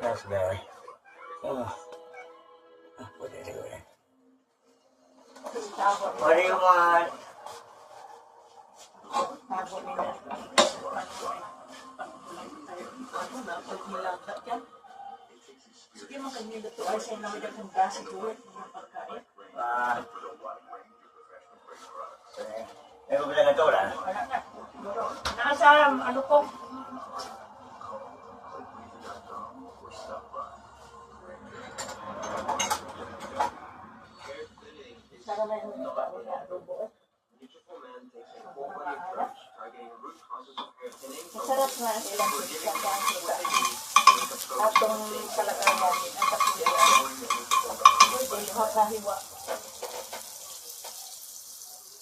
That's bad. What are you doing? What do you want? Sige mo kanina dito ay sa namin ng gas siguro ng pagkain. May bumila na ito, wala? Wala na. Nasa ano ko? Sana na yung adobo eh. Masarap nga ang ilang pagkakaan sila. Atong kalakaran ang kapulian. Pwede hakahiwa.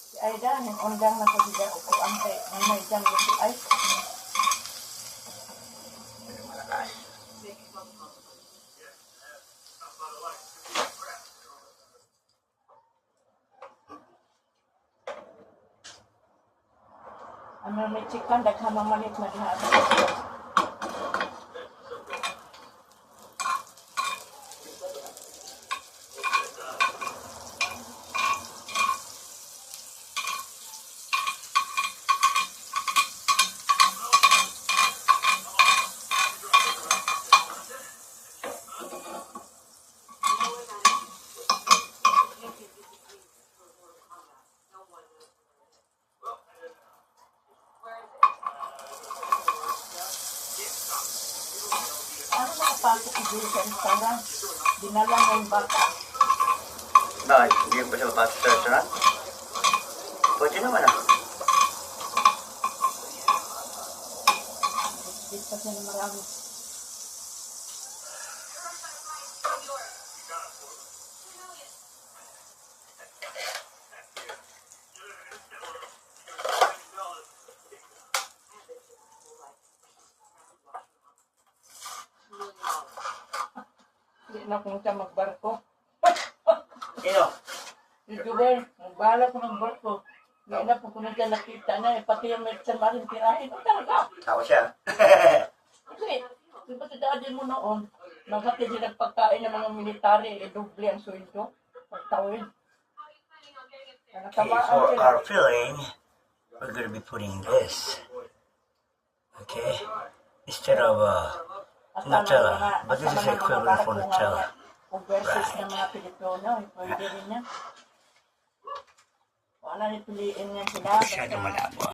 Si Aida, yung undang na pagkida ko ang may dyan si Ay. Malakas. Ano may chicken, daghang mamalit na diha. Ano nakapasok ko dito sa Instagram? Dinala mo yung bata. Bakit? Hindi ko pa siya papasok sa restaurant? Pwede naman Dito pa siya na marami. Hindi na kung siya magbarko. Sino? Dito ba, magbahala ko ng barko. Hindi na po kung siya nakita na, pati yung medicine maring tirahin. Ang talaga. Ako siya. Kasi, di ba tidadin mo noon, nagkati din ang pagkain ng mga military, doble ang sweldo, pagtawid. Okay, for our filling, we're going to be putting this. Okay? Instead of Nutella. But this is the equivalent for Nutella. Versus ng mga Pilipino, pwede rin yan. Wala ni piliin niya sila. Masyado malabo.